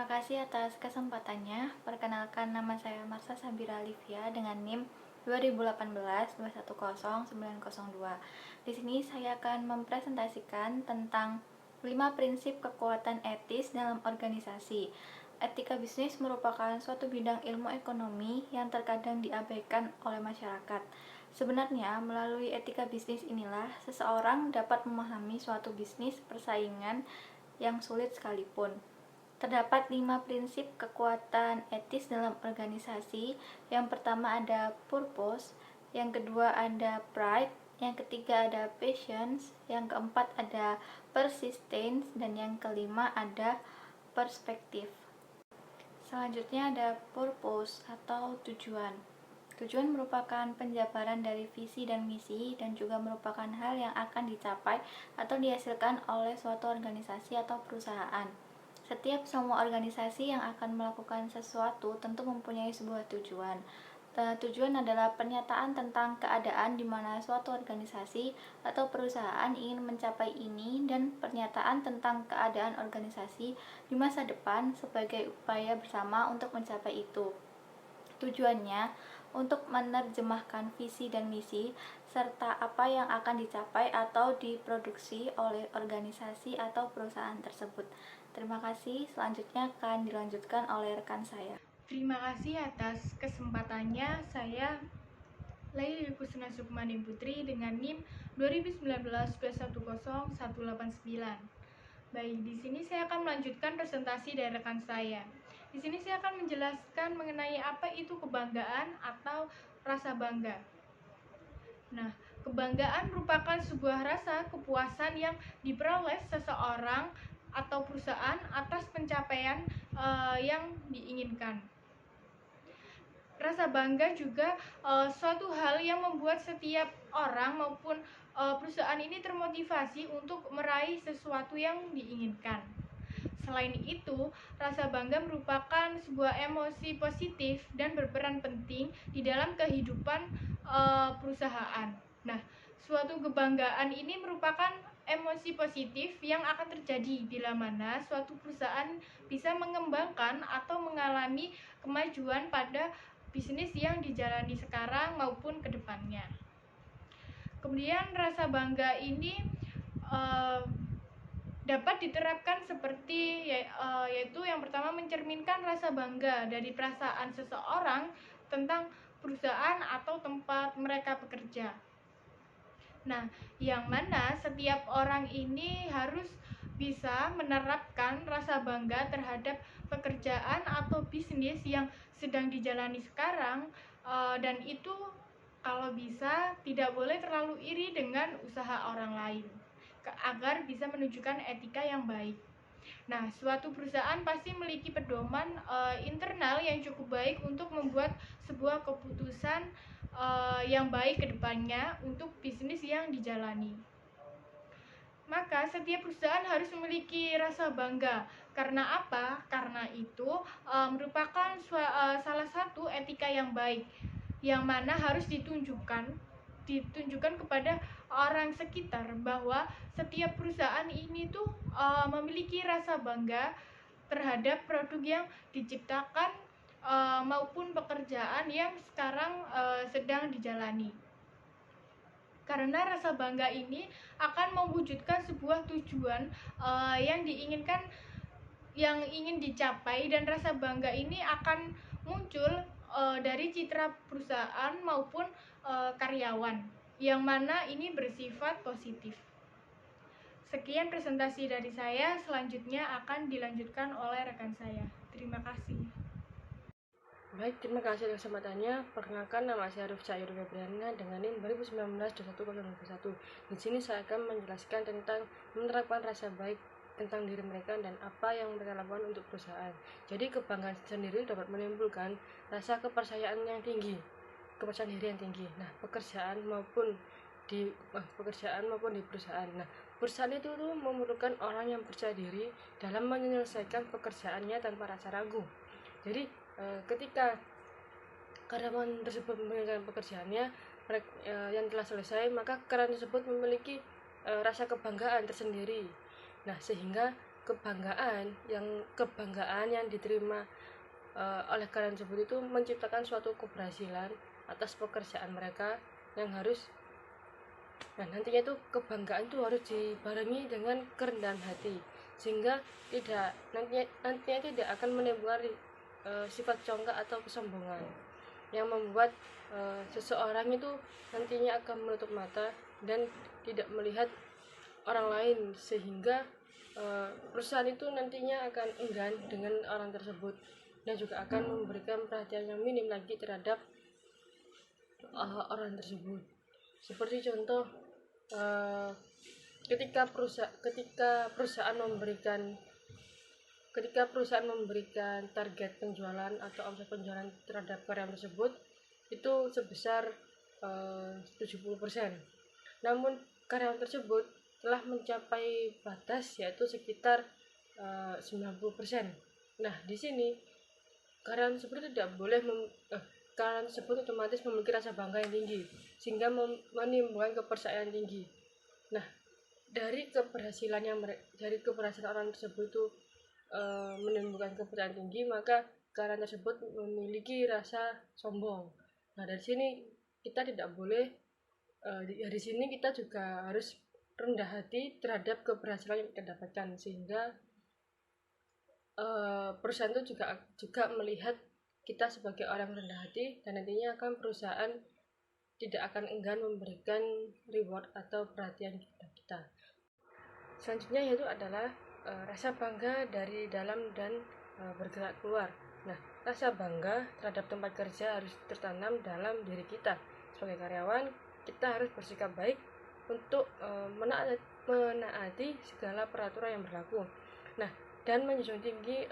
Terima kasih atas kesempatannya. Perkenalkan, nama saya Marsha Sabira Livia dengan NIM 2018-210-902. Di sini saya akan mempresentasikan tentang 5 prinsip kekuatan etis dalam organisasi. Etika bisnis merupakan suatu bidang ilmu ekonomi yang terkadang diabaikan oleh masyarakat. Sebenarnya, melalui etika bisnis inilah seseorang dapat memahami suatu bisnis persaingan yang sulit sekalipun. Terdapat 5 prinsip kekuatan etis dalam organisasi. Yang pertama ada purpose, yang kedua ada pride, yang ketiga ada patience, yang keempat ada persistence, dan yang kelima ada perspektif. Selanjutnya ada purpose atau tujuan. Tujuan merupakan penjabaran dari visi dan misi dan juga merupakan hal yang akan dicapai atau dihasilkan oleh suatu organisasi atau perusahaan. Setiap semua organisasi yang akan melakukan sesuatu tentu mempunyai sebuah tujuan. Tujuan adalah pernyataan tentang keadaan di mana suatu organisasi atau perusahaan ingin mencapai ini dan pernyataan tentang keadaan organisasi di masa depan sebagai upaya bersama untuk mencapai itu. Tujuannya untuk menerjemahkan visi dan misi serta apa yang akan dicapai atau diproduksi oleh organisasi atau perusahaan tersebut. Terima kasih. Selanjutnya akan dilanjutkan oleh rekan saya. Terima kasih atas kesempatannya. Saya Laili Kusna Sukmani Putri dengan NIM 2019-210-189. Baik, di sini saya akan melanjutkan presentasi dari rekan saya. Di sini saya akan menjelaskan mengenai apa itu kebanggaan atau rasa bangga. Nah, kebanggaan merupakan sebuah rasa kepuasan yang diperoleh seseorang atau perusahaan atas pencapaian yang diinginkan. Rasa bangga juga suatu hal yang membuat setiap orang maupun perusahaan ini termotivasi untuk meraih sesuatu yang diinginkan. Selain itu, rasa bangga merupakan sebuah emosi positif dan berperan penting di dalam kehidupan perusahaan. Nah, suatu kebanggaan ini merupakan emosi positif yang akan terjadi bila mana suatu perusahaan bisa mengembangkan atau mengalami kemajuan pada bisnis yang dijalani sekarang maupun ke depannya. Kemudian rasa bangga ini dapat diterapkan seperti yaitu yang pertama mencerminkan rasa bangga dari perasaan seseorang tentang perusahaan atau tempat mereka bekerja. Nah, yang mana setiap orang ini harus bisa menerapkan rasa bangga terhadap pekerjaan atau bisnis yang sedang dijalani sekarang, dan itu kalau bisa tidak boleh terlalu iri dengan usaha orang lain agar bisa menunjukkan etika yang baik. Nah, suatu perusahaan pasti memiliki pedoman internal yang cukup baik untuk membuat sebuah keputusan yang baik ke depannya untuk bisnis yang dijalani. Maka setiap perusahaan harus memiliki rasa bangga. Karena apa? Karena itu merupakan salah satu etika yang baik, yang mana harus ditunjukkan kepada orang sekitar bahwa setiap perusahaan ini tuh memiliki rasa bangga terhadap produk yang diciptakan maupun pekerjaan yang sekarang sedang dijalani. Karena rasa bangga ini akan mewujudkan sebuah tujuan yang diinginkan, yang ingin dicapai, dan rasa bangga ini akan muncul dari citra perusahaan maupun karyawan, yang mana ini bersifat positif. Sekian presentasi dari saya, selanjutnya akan dilanjutkan oleh rekan saya. Terima kasih. Baik, terima kasih atas kesempatannya. Perkenalkan, nama saya Arif Cahyur Febriana dengan NIM 2019-21021. Di sini saya akan menjelaskan tentang menerapkan rasa baik tentang diri mereka dan apa yang mereka lakukan untuk perusahaan. Jadi kebanggaan sendiri dapat menimbulkan rasa kepercayaan yang tinggi, kepercayaan diri yang tinggi. Nah, pekerjaan maupun di perusahaan. Nah, perusahaan itu memerlukan orang yang percaya diri dalam menyelesaikan pekerjaannya tanpa rasa ragu. Jadi ketika karyawan tersebut mengerjakan pekerjaannya yang telah selesai, maka karyawan tersebut memiliki rasa kebanggaan tersendiri. Nah, sehingga kebanggaan yang diterima oleh karyawan tersebut itu menciptakan suatu keberhasilan atas pekerjaan mereka yang harus. Nah, nantinya itu kebanggaan itu harus dibarengi dengan kerendahan hati, sehingga nantinya tidak akan menimbulkan sifat congkak atau kesombongan yang membuat seseorang itu nantinya akan menutup mata dan tidak melihat orang lain, sehingga perusahaan itu nantinya akan enggan dengan orang tersebut dan juga akan memberikan perhatian yang minim lagi terhadap orang tersebut. Seperti contoh, ketika perusahaan memberikan target penjualan atau omset penjualan terhadap karyawan tersebut itu sebesar 70%. Namun karyawan tersebut telah mencapai batas yaitu sekitar 90%. Nah, di sini karyawan tersebut karyawan tersebut otomatis memiliki rasa bangga yang tinggi sehingga menimbulkan kepercayaan tinggi. Nah, dari keberhasilan orang tersebut itu menimbulkan kepercayaan tinggi, maka karyawan tersebut memiliki rasa sombong. Nah, dari sini kita tidak boleh dari sini kita juga harus rendah hati terhadap keberhasilan yang kita dapatkan, sehingga perusahaan itu juga melihat kita sebagai orang rendah hati, dan nantinya perusahaan tidak akan enggan memberikan reward atau perhatian kita. Selanjutnya yaitu adalah rasa bangga dari dalam dan bergerak keluar. Nah, rasa bangga terhadap tempat kerja harus tertanam dalam diri kita. Sebagai karyawan, kita harus bersikap baik untuk menaati segala peraturan yang berlaku. Nah, dan menjunjung tinggi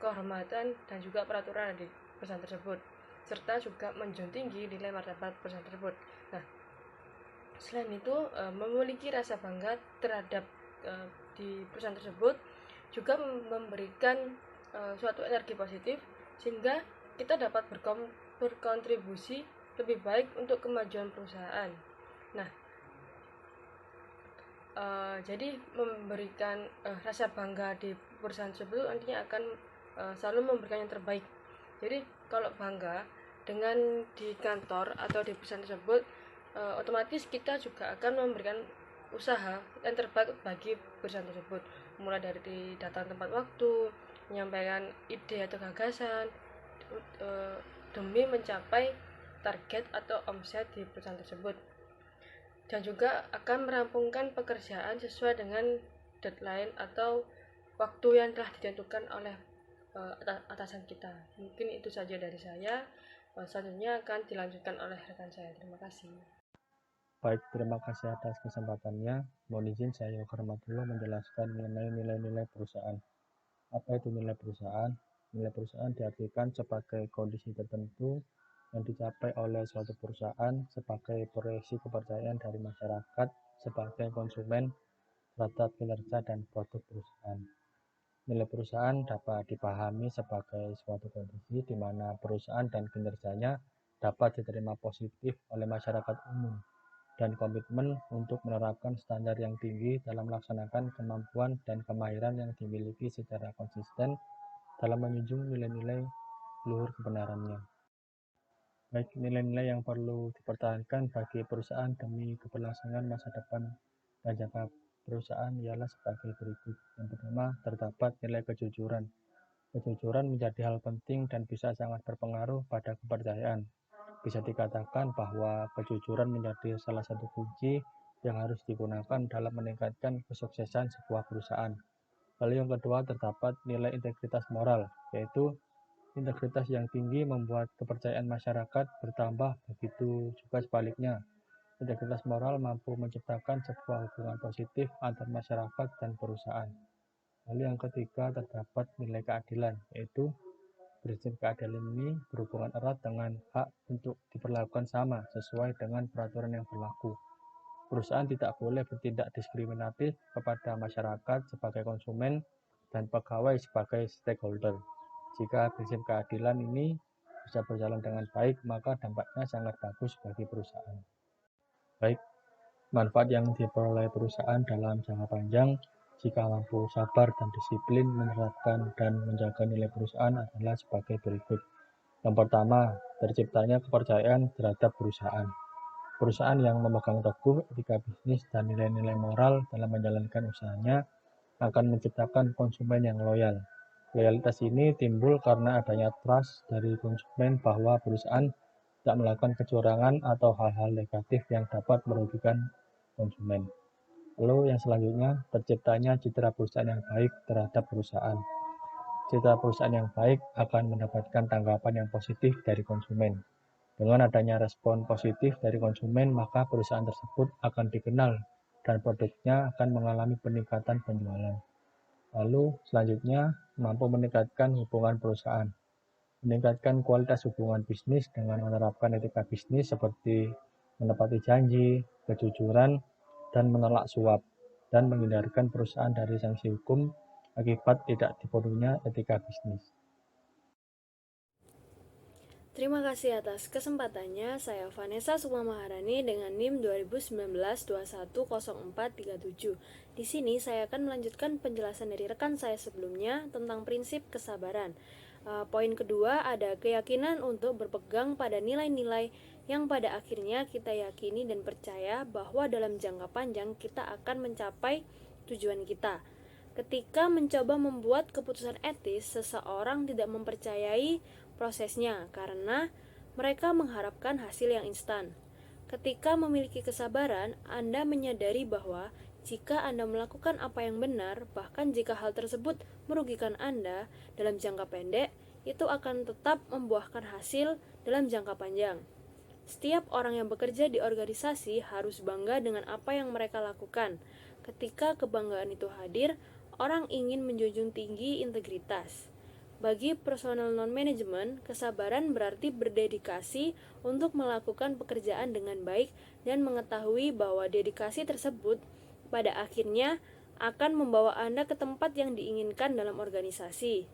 kehormatan dan juga peraturan di perusahaan tersebut, serta juga menjunjung tinggi nilai martabat perusahaan tersebut. Nah, selain itu memiliki rasa bangga terhadap di perusahaan tersebut juga memberikan suatu energi positif, sehingga kita dapat berkontribusi lebih baik untuk kemajuan perusahaan. Nah, jadi memberikan rasa bangga di perusahaan tersebut nantinya akan selalu memberikan yang terbaik. Jadi kalau bangga dengan di kantor atau di perusahaan tersebut, otomatis kita juga akan memberikan usaha yang terbaik bagi perusahaan tersebut, mulai dari datang tempat waktu, menyampaikan ide atau gagasan demi mencapai target atau omset di perusahaan tersebut, dan juga akan merampungkan pekerjaan sesuai dengan deadline atau waktu yang telah ditentukan oleh atasan kita. Mungkin itu saja dari saya. Selanjutnya akan dilanjutkan oleh rekan saya. Terima kasih. Baik, terima kasih atas kesempatannya. Mohon izin saya Yoga Rahmatullah menjelaskan mengenai nilai-nilai perusahaan. Apa itu nilai perusahaan? Nilai perusahaan diartikan sebagai kondisi tertentu yang dicapai oleh suatu perusahaan sebagai proyeksi kepercayaan dari masyarakat sebagai konsumen terhadap kinerja dan produk perusahaan. Nilai perusahaan dapat dipahami sebagai suatu kondisi di mana perusahaan dan kinerjanya dapat diterima positif oleh masyarakat umum, dan komitmen untuk menerapkan standar yang tinggi dalam melaksanakan kemampuan dan kemahiran yang dimiliki secara konsisten dalam menjunjung nilai-nilai luhur kebenarannya. Baik, nilai-nilai yang perlu dipertahankan bagi perusahaan demi keberlangsungan masa depan dan jangka perusahaan ialah sebagai berikut. Yang pertama, terdapat nilai kejujuran. Kejujuran menjadi hal penting dan bisa sangat berpengaruh pada kepercayaan. Bisa dikatakan bahwa kejujuran menjadi salah satu kunci yang harus digunakan dalam meningkatkan kesuksesan sebuah perusahaan. Lalu yang kedua, terdapat nilai integritas moral, yaitu integritas yang tinggi membuat kepercayaan masyarakat bertambah, begitu juga sebaliknya. Integritas moral mampu menciptakan sebuah hubungan positif antar masyarakat dan perusahaan. Lalu yang ketiga, terdapat nilai keadilan, yaitu prinsip keadilan ini berhubungan erat dengan hak untuk diperlakukan sama sesuai dengan peraturan yang berlaku. Perusahaan tidak boleh bertindak diskriminatif kepada masyarakat sebagai konsumen dan pegawai sebagai stakeholder. Jika prinsip keadilan ini bisa berjalan dengan baik, maka dampaknya sangat bagus bagi perusahaan. Baik, manfaat yang diperoleh perusahaan dalam jangka panjang jika mampu sabar dan disiplin menerapkan dan menjaga nilai perusahaan adalah sebagai berikut. Yang pertama, terciptanya kepercayaan terhadap perusahaan. Perusahaan yang memegang teguh etika bisnis dan nilai-nilai moral dalam menjalankan usahanya akan menciptakan konsumen yang loyal. Loyalitas ini timbul karena adanya trust dari konsumen bahwa perusahaan tidak melakukan kecurangan atau hal-hal negatif yang dapat merugikan konsumen. Lalu yang selanjutnya, terciptanya citra perusahaan yang baik terhadap perusahaan. Citra perusahaan yang baik akan mendapatkan tanggapan yang positif dari konsumen. Dengan adanya respon positif dari konsumen, maka perusahaan tersebut akan dikenal dan produknya akan mengalami peningkatan penjualan. Lalu selanjutnya, mampu meningkatkan hubungan perusahaan. Meningkatkan kualitas hubungan bisnis dengan menerapkan etika bisnis seperti menepati janji, kejujuran, dan menolak suap, dan menghindarkan perusahaan dari sanksi hukum akibat tidak dipenuhinya etika bisnis. Terima kasih atas kesempatannya. Saya Vanessa Sukma Maharani dengan NIM 2019-210437. Di sini saya akan melanjutkan penjelasan dari rekan saya sebelumnya tentang prinsip kesabaran. Poin kedua ada keyakinan untuk berpegang pada nilai-nilai yang pada akhirnya kita yakini dan percaya bahwa dalam jangka panjang kita akan mencapai tujuan kita. Ketika mencoba membuat keputusan etis, seseorang tidak mempercayai prosesnya karena mereka mengharapkan hasil yang instan. Ketika memiliki kesabaran, Anda menyadari bahwa jika Anda melakukan apa yang benar, bahkan jika hal tersebut merugikan Anda dalam jangka pendek, itu akan tetap membuahkan hasil dalam jangka panjang. Setiap orang yang bekerja di organisasi harus bangga dengan apa yang mereka lakukan. Ketika kebanggaan itu hadir, orang ingin menjunjung tinggi integritas. Bagi personal non-manajemen, kesabaran berarti berdedikasi untuk melakukan pekerjaan dengan baik dan mengetahui bahwa dedikasi tersebut pada akhirnya akan membawa Anda ke tempat yang diinginkan dalam organisasi.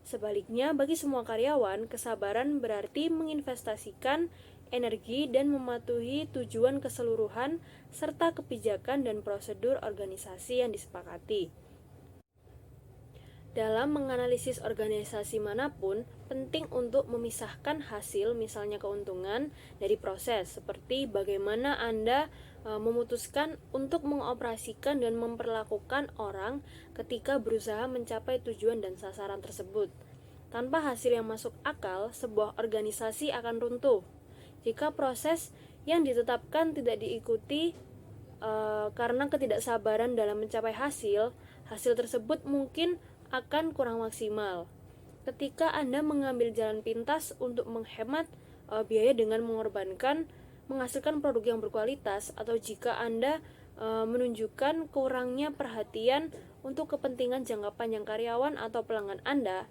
Sebaliknya, bagi semua karyawan, kesabaran berarti menginvestasikan energi dan mematuhi tujuan keseluruhan serta kebijakan dan prosedur organisasi yang disepakati. Dalam menganalisis organisasi manapun, penting untuk memisahkan hasil, misalnya keuntungan, dari proses, seperti bagaimana Anda memutuskan untuk mengoperasikan dan memperlakukan orang ketika berusaha mencapai tujuan dan sasaran tersebut. Tanpa hasil yang masuk akal, sebuah organisasi akan runtuh. Jika proses yang ditetapkan tidak diikuti karena ketidaksabaran dalam mencapai hasil tersebut mungkin akan kurang maksimal. Ketika Anda mengambil jalan pintas untuk menghemat biaya dengan menghasilkan produk yang berkualitas, atau jika Anda menunjukkan kurangnya perhatian untuk kepentingan jangka panjang karyawan atau pelanggan Anda,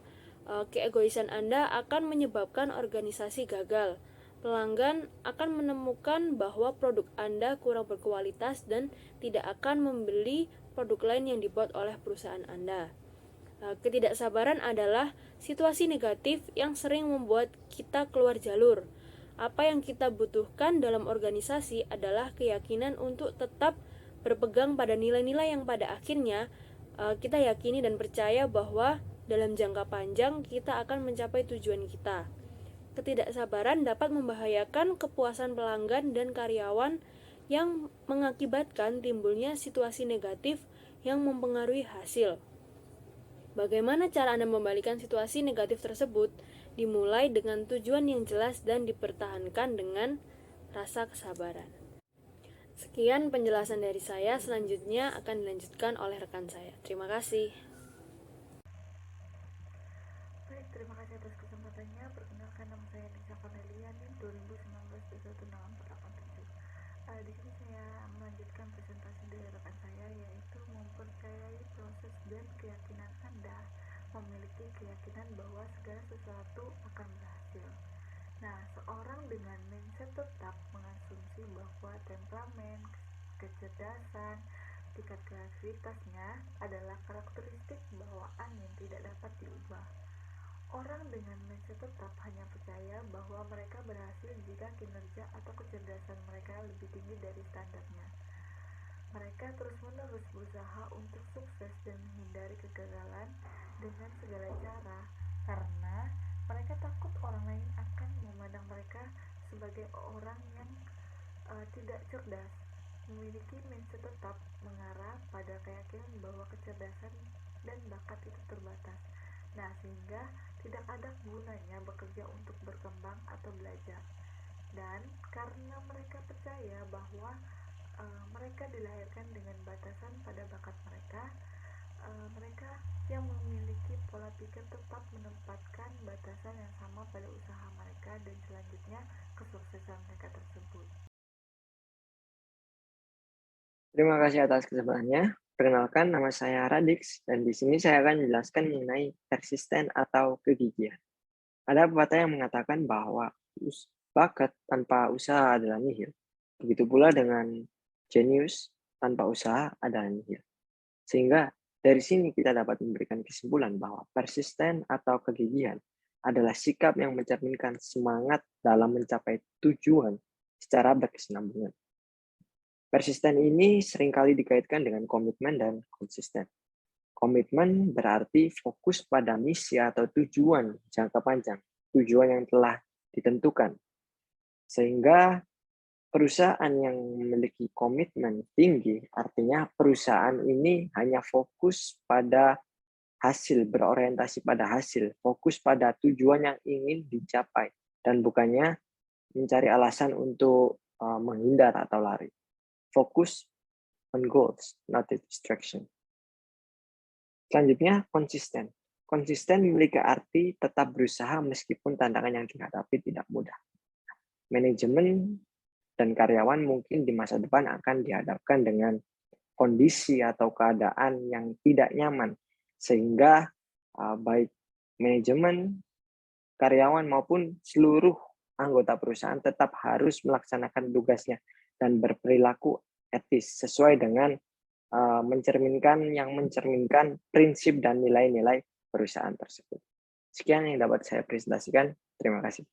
keegoisan Anda akan menyebabkan organisasi gagal. Pelanggan akan menemukan bahwa produk Anda kurang berkualitas dan tidak akan membeli produk lain yang dibuat oleh perusahaan Anda. Ketidaksabaran adalah situasi negatif yang sering membuat kita keluar jalur. Apa yang kita butuhkan dalam organisasi adalah keyakinan untuk tetap berpegang pada nilai-nilai yang pada akhirnya kita yakini dan percaya bahwa dalam jangka panjang kita akan mencapai tujuan kita. Ketidaksabaran dapat membahayakan kepuasan pelanggan dan karyawan yang mengakibatkan timbulnya situasi negatif yang mempengaruhi hasil. Bagaimana cara Anda membalikan situasi negatif tersebut? Dimulai dengan tujuan yang jelas dan dipertahankan dengan rasa kesabaran. Sekian penjelasan dari saya, selanjutnya akan dilanjutkan oleh rekan saya. Terima kasih. Baik, terima kasih atas kesempatannya. Perkenalkan, nama saya Nisa Cornelia, NIM 2019-216487. Di sini saya melanjutkan presentasi dari rekan saya, yaitu mempercayai proses dan keyakinan Anda. Memiliki keyakinan bahwa segala sesuatu akan berhasil. Nah, seorang dengan mindset tetap mengasumsi bahwa temperamen, kecerdasan, tingkat kreativitasnya adalah karakteristik bawaan yang tidak dapat diubah. Orang dengan mindset tetap hanya percaya bahwa mereka berhasil jika kinerja atau kecerdasan mereka lebih tinggi dari standarnya. Mereka Mereka terus-menerus berusaha untuk sukses dan menghindari kegagalan dengan segala cara karena mereka takut orang lain akan memandang mereka sebagai orang yang tidak cerdas. Memiliki mindset tetap mengarah pada keyakinan bahwa kecerdasan dan bakat itu terbatas. Nah, sehingga tidak ada gunanya bekerja untuk berkembang atau belajar. Dan karena mereka percaya bahwa mereka dilahirkan dengan batasan pada bakat mereka, mereka yang memiliki pola pikir tetap menempatkan batasan yang sama pada usaha mereka dan selanjutnya kesuksesan mereka tersebut. Terima kasih atas kesempatannya. Perkenalkan, nama saya Radix, dan di sini saya akan menjelaskan mengenai persisten atau kegigihan. Ada pepatah yang mengatakan bahwa bakat tanpa usaha adalah nihil. Begitu pula dengan jenius tanpa usaha adalah nihil. Sehingga dari sini kita dapat memberikan kesimpulan bahwa persisten atau kegigihan adalah sikap yang mencerminkan semangat dalam mencapai tujuan secara berkesinambungan. Persisten ini seringkali dikaitkan dengan komitmen dan konsisten. Komitmen berarti fokus pada misi atau tujuan jangka panjang, tujuan yang telah ditentukan. Sehingga perusahaan yang memiliki komitmen tinggi, artinya perusahaan ini hanya fokus pada hasil, berorientasi pada hasil, fokus pada tujuan yang ingin dicapai, dan bukannya mencari alasan untuk menghindar atau lari. Fokus on goals, not a distraction. Selanjutnya, konsisten. Konsisten memiliki arti tetap berusaha meskipun tantangan yang dihadapi tidak mudah. Manajemen dan karyawan mungkin di masa depan akan dihadapkan dengan kondisi atau keadaan yang tidak nyaman, sehingga baik manajemen, karyawan maupun seluruh anggota perusahaan tetap harus melaksanakan tugasnya dan berperilaku etis sesuai dengan mencerminkan prinsip dan nilai-nilai perusahaan tersebut. Sekian yang dapat saya presentasikan. Terima kasih.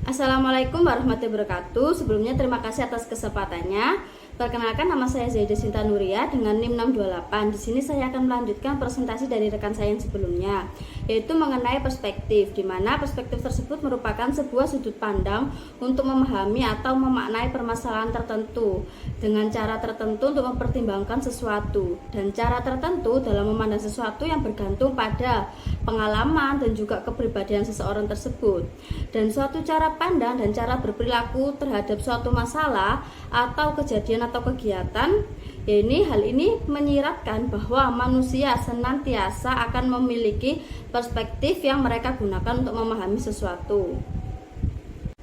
Assalamualaikum warahmatullahi wabarakatuh. Sebelumnya terima kasih atas kesempatannya. Perkenalkan, nama saya Zaida Sinta Nuria dengan NIM 628. Di sini saya akan melanjutkan presentasi dari rekan saya yang sebelumnya, yaitu mengenai perspektif, di mana perspektif tersebut merupakan sebuah sudut pandang untuk memahami atau memaknai permasalahan tertentu dengan cara tertentu untuk mempertimbangkan sesuatu, dan cara tertentu dalam memandang sesuatu yang bergantung pada pengalaman dan juga kepribadian seseorang tersebut. Dan suatu cara pandang dan cara berperilaku terhadap suatu masalah atau kejadian atau kegiatan, hal ini menyiratkan bahwa manusia senantiasa akan memiliki perspektif yang mereka gunakan untuk memahami sesuatu.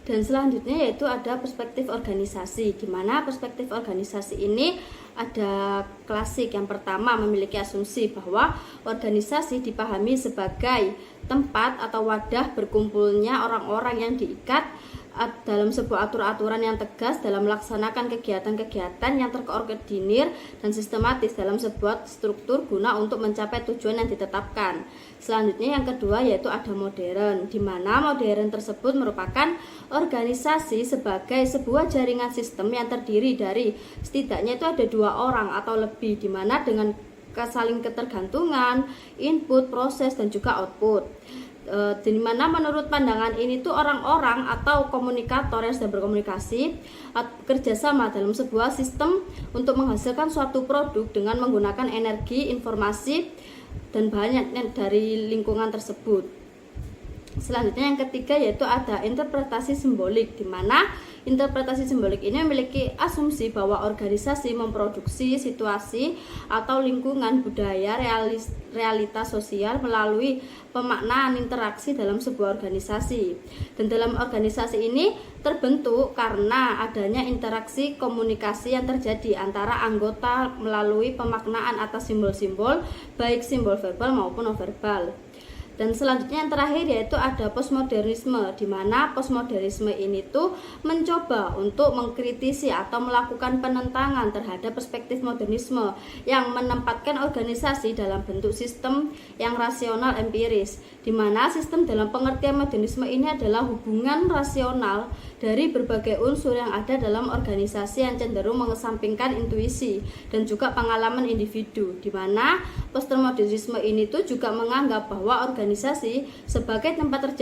Dan selanjutnya yaitu ada perspektif organisasi, di mana perspektif organisasi ini ada klasik. Yang pertama, memiliki asumsi bahwa organisasi dipahami sebagai tempat atau wadah berkumpulnya orang-orang yang diikat dalam sebuah aturan yang tegas dalam melaksanakan kegiatan-kegiatan yang terkoordinir dan sistematis dalam sebuah struktur guna untuk mencapai tujuan yang ditetapkan. Selanjutnya yang kedua yaitu ada modern, di mana modern tersebut merupakan organisasi sebagai sebuah jaringan sistem yang terdiri dari setidaknya itu ada 2 orang atau lebih, di mana dengan saling ketergantungan, input, proses, dan juga output. Di mana menurut pandangan ini tuh orang-orang atau komunikator yang sedang berkomunikasi bekerja sama dalam sebuah sistem untuk menghasilkan suatu produk dengan menggunakan energi, informasi, dan bahan dari lingkungan tersebut. Selanjutnya yang ketiga yaitu ada interpretasi simbolik, di mana interpretasi simbolik ini memiliki asumsi bahwa organisasi memproduksi situasi atau lingkungan budaya realitas sosial melalui pemaknaan interaksi dalam sebuah organisasi. Dan dalam organisasi ini terbentuk karena adanya interaksi komunikasi yang terjadi antara anggota melalui pemaknaan atas simbol-simbol, baik simbol verbal maupun non verbal. Dan selanjutnya yang terakhir yaitu ada postmodernisme, di mana postmodernisme ini tuh mencoba untuk mengkritisi atau melakukan penentangan terhadap perspektif modernisme yang menempatkan organisasi dalam bentuk sistem yang rasional empiris, di mana sistem dalam pengertian modernisme ini adalah hubungan rasional dari berbagai unsur yang ada dalam organisasi yang cenderung mengesampingkan intuisi dan juga pengalaman individu, di mana postmodernisme ini tuh juga menganggap bahwa organisasi sebagai tempat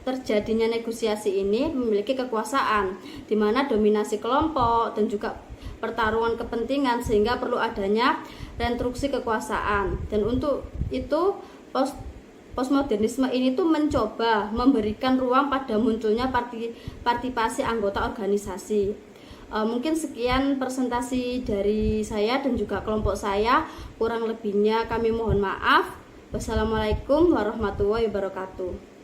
terjadinya negosiasi ini memiliki kekuasaan, di mana dominasi kelompok dan juga pertarungan kepentingan sehingga perlu adanya reintruksi kekuasaan. Dan untuk itu postmodernisme ini tuh mencoba memberikan ruang pada munculnya partisipasi anggota organisasi. Mungkin sekian presentasi dari saya dan juga kelompok saya. Kurang lebihnya kami mohon maaf. Wassalamualaikum warahmatullahi wabarakatuh.